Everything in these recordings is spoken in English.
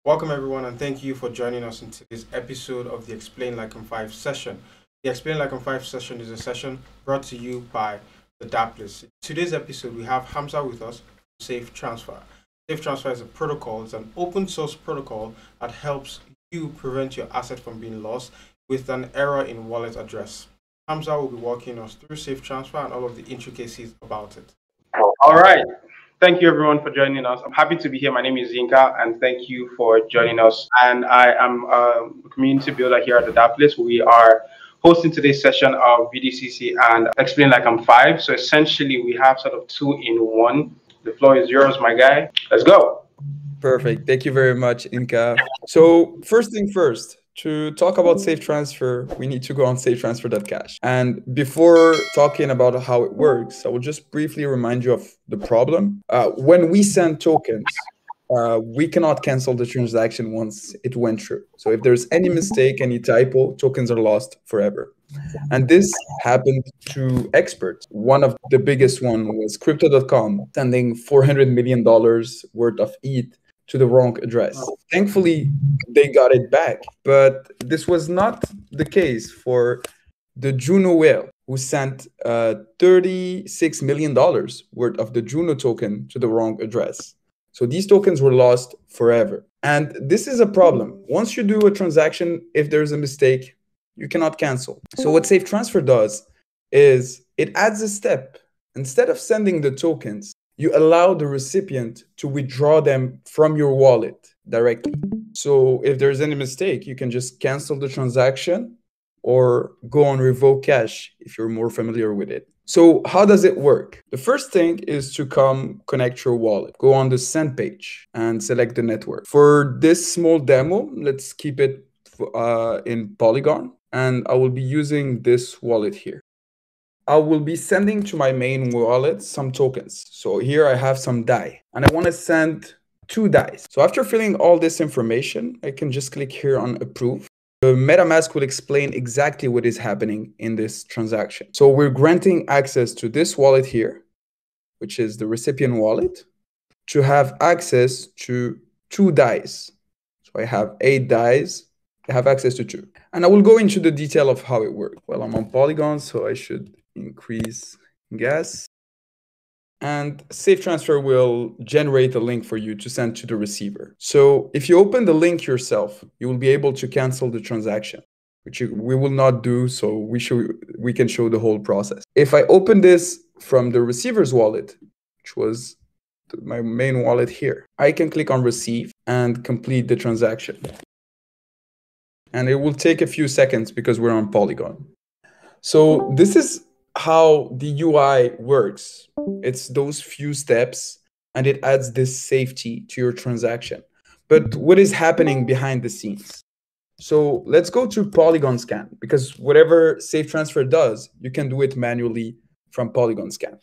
Welcome everyone and thank you for joining us in today's episode of the Explain Like I'm 5 session. The Explain Like I'm 5 session is a session brought to you by the Dapp List. In today's episode we have Hamza with us from SafeTransfer. SafeTransfer is a protocol, it's an open source protocol that helps you prevent your asset from being lost with an error in wallet address. Hamza will be walking us through SafeTransfer and all of the intricacies about it. All right. Thank you, everyone, for joining us. I'm happy to be here. My name is Zinka, and thank you for joining us. And I am a community builder here at the Dapp List. We are hosting today's session of VDCC and Explain Like I'm 5. So essentially, we have sort of two in one. The floor is yours, my guy. Let's go. Perfect. Thank you very much, Inka. So first thing first, to talk about SafeTransfer, we need to go on safetransfer.cash. And before talking about how it works, I will just briefly remind you of the problem. When we send tokens, we cannot cancel the transaction once it went through. So if there's any mistake, any typo, tokens are lost forever. And this happened to experts. One of the biggest one was Crypto.com sending $400 million worth of ETH to the wrong address. Thankfully, they got it back. But this was not the case for the Juno whale, who sent $36 million worth of the Juno token to the wrong address. So these tokens were lost forever. And this is a problem. Once you do a transaction, if there's a mistake, you cannot cancel. So what SafeTransfer does is it adds a step. Instead of sending the tokens, you allow the recipient to withdraw them from your wallet directly. So if there's any mistake, you can just cancel the transaction or go on revoke cash if you're more familiar with it. So how does it work? The first thing is to connect your wallet. Go on the send page and select the network. For this small demo, let's keep it in Polygon. And I will be using this wallet here. I will be sending to my main wallet some tokens. So here I have some DAI and I want to send 2 DAIs. So after filling all this information, I can just click here on approve. The MetaMask will explain exactly what is happening in this transaction. So we're granting access to this wallet here, which is the recipient wallet, to have access to 2 DAIs. So I have 8 DAIs. I have access to 2. And I will go into the detail of how it works. Well, I'm on Polygon, so I should increase gas. And SafeTransfer will generate a link for you to send to the receiver. So if you open the link yourself, you will be able to cancel the transaction, which we will not do. So we can show the whole process. If I open this from the receiver's wallet, which was my main wallet here, I can click on receive and complete the transaction. And it will take a few seconds because we're on Polygon. So this is how the UI works. It's those few steps and it adds this safety to your transaction. But what is happening behind the scenes? So let's go to Polygon Scan, because whatever SafeTransfer does, you can do it manually from Polygon Scan.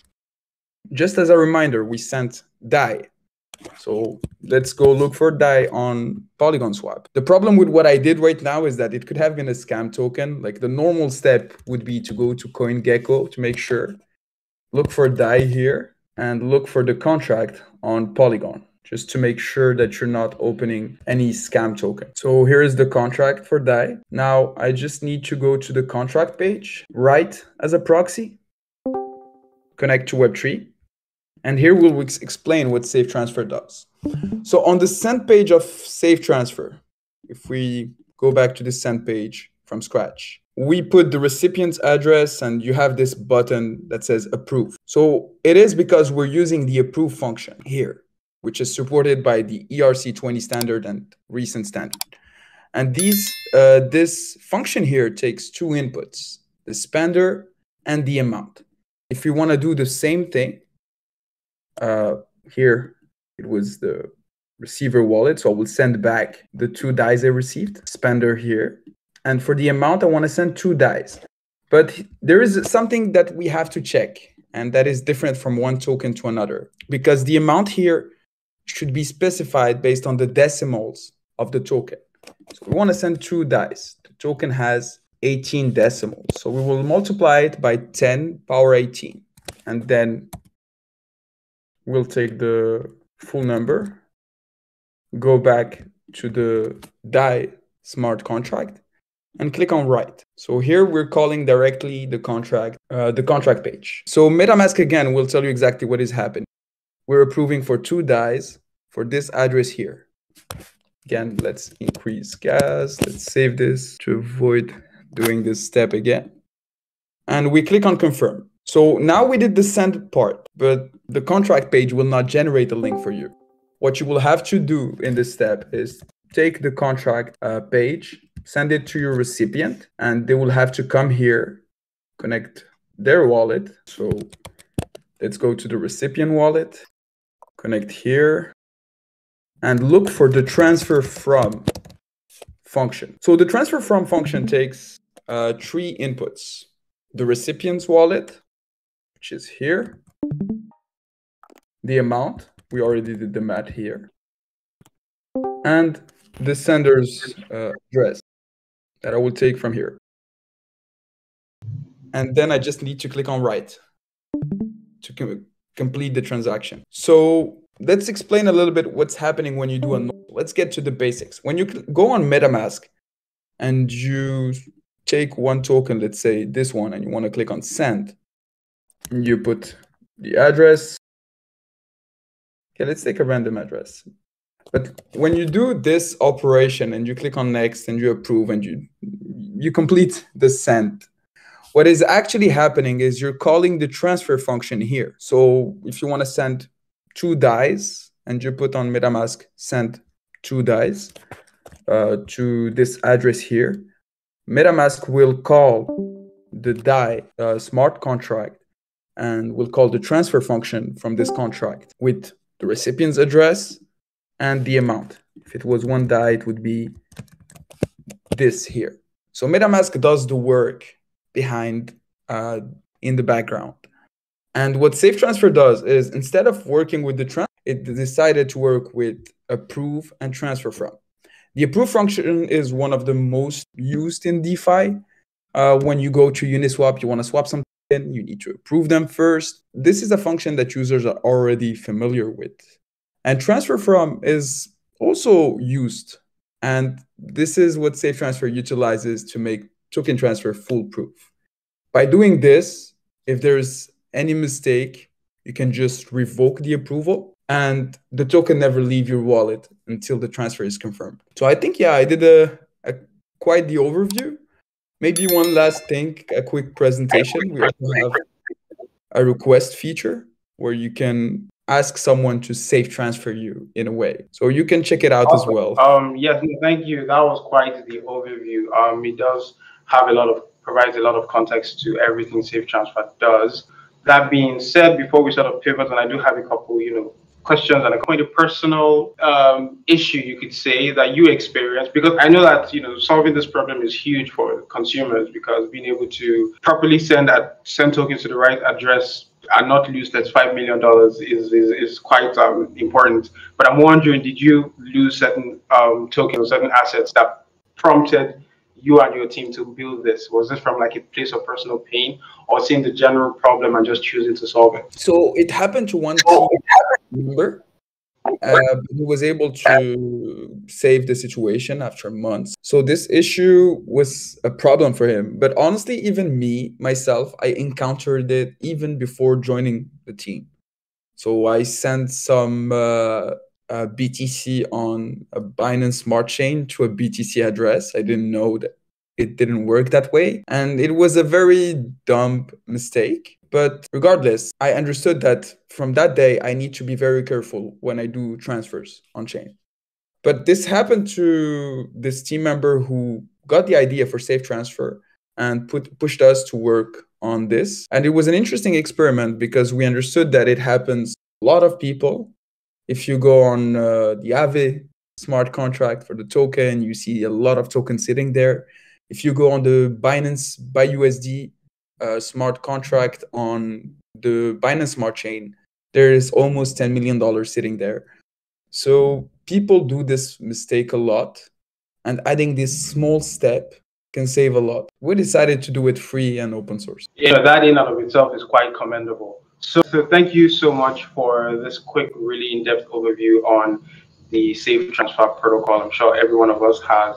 Just as a reminder, we sent DAI. So let's go look for DAI on Polygon Swap. The problem with what I did right now is that it could have been a scam token. Like the normal step would be to go to CoinGecko to make sure, look for DAI here and look for the contract on Polygon, just to make sure that you're not opening any scam token. So here is the contract for DAI. Now I just need to go to the contract page, write as a proxy, connect to Web3. And here we'll explain what SafeTransfer does. So on the send page of SafeTransfer, if we go back to the send page from scratch, we put the recipient's address and you have this button that says approve. So it is because we're using the approve function here, which is supported by the ERC20 standard and recent standard. And this function here takes 2 inputs, the spender and the amount. If you want to do the same thing, here it was the receiver wallet, so I will send back the 2 DAIs I received, spender here, and for the amount I want to send 2 DAIs. But there is something that we have to check, and that is different from one token to another, because the amount here should be specified based on the decimals of the token. So we want to send 2 DAIs. The token has 18 decimals, so we will multiply it by 10 power 18, and then we'll take the full number, go back to the DAI smart contract and click on write. So here we're calling directly the contract page. So MetaMask again will tell you exactly what is happening. We're approving for 2 DAIs for this address here. Again, let's increase gas. Let's save this to avoid doing this step again. And we click on confirm. So now we did the send part, but the contract page will not generate a link for you. What you will have to do in this step is take the contract page, send it to your recipient, and they will have to come here, connect their wallet. So let's go to the recipient wallet, connect here, and look for the transfer from function. So the transfer from function takes 3 inputs: the recipient's wallet, which is here, the amount, we already did the math here, and the sender's address that I will take from here. And then I just need to click on write to complete the transaction. So let's explain a little bit what's happening when you do a node. Let's get to the basics. When you go on MetaMask and you take one token, let's say this one, and you want to click on send, and you put the address. Okay, let's take a random address. But when you do this operation and you click on next and you approve and you complete the send, what is actually happening is you're calling the transfer function here. So if you want to send 2 DAIs and you put on MetaMask send 2 DAIs to this address here, MetaMask will call the DAI smart contract and will call the transfer function from this contract with the recipient's address and the amount. If it was 1 DAI, it would be this here. So MetaMask does the work behind in the background. And what SafeTransfer does is, instead of working with the transfer, it decided to work with approve and transfer from. The approve function is one of the most used in DeFi. When you go to Uniswap, you want to swap something, you need to approve them first. This is a function that users are already familiar with. And transfer from is also used. And this is what SafeTransfer utilizes to make token transfer foolproof. By doing this, if there's any mistake, you can just revoke the approval and the token never leave your wallet until the transfer is confirmed. So I think, yeah, I did quite the overview. Maybe one last thing, a quick presentation. We also have a request feature where you can ask someone to SafeTransfer you in a way. So you can check it out as well. Yes, thank you. That was quite the overview. It does have provides a lot of context to everything SafeTransfer does. That being said, before we sort of pivot, and I do have a couple, questions and a kind of personal issue, you could say, that you experience, because I know that solving this problem is huge for consumers, because being able to properly send tokens to the right address and not lose that $5 million is quite important. But I'm wondering, did you lose certain tokens, certain assets that prompted you and your team to build this? Was this from like a place of personal pain, or seeing the general problem and just choosing to solve it? So it happened to one team member. He was able to save the situation after months. So this issue was a problem for him. But honestly, even myself, I encountered it even before joining the team. So I sent some BTC on a Binance Smart Chain to a BTC address. I didn't know that it didn't work that way. And it was a very dumb mistake. But regardless, I understood that from that day, I need to be very careful when I do transfers on chain. But this happened to this team member who got the idea for SafeTransfer and pushed us to work on this. And it was an interesting experiment because we understood that it happens to a lot of people. If you go on the Aave smart contract for the token, you see a lot of tokens sitting there. If you go on the Binance BUSD smart contract on the Binance Smart Chain, there is almost $10 million sitting there. So people do this mistake a lot, and adding this small step can save a lot. We decided to do it free and open source. Yeah, that in and of itself is quite commendable. So thank you so much for this quick, really in-depth overview on the SafeTransfer protocol. I'm sure every one of us has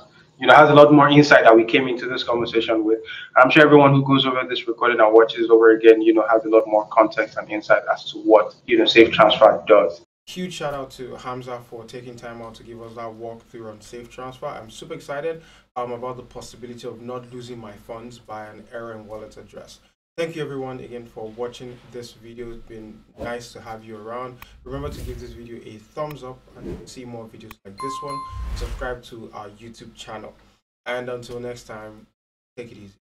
a lot more insight that we came into this conversation with. I'm sure everyone who goes over this recording and watches over again, has a lot more context and insight as to what, SafeTransfer does. Huge shout out to Hamza for taking time out to give us that walkthrough on SafeTransfer. I'm super excited about the possibility of not losing my funds by an error in wallet address. Thank you everyone again for watching this video. It's been nice to have you around. Remember to give this video a thumbs up and see more videos like this one. Subscribe to our YouTube channel. And until next time, take it easy.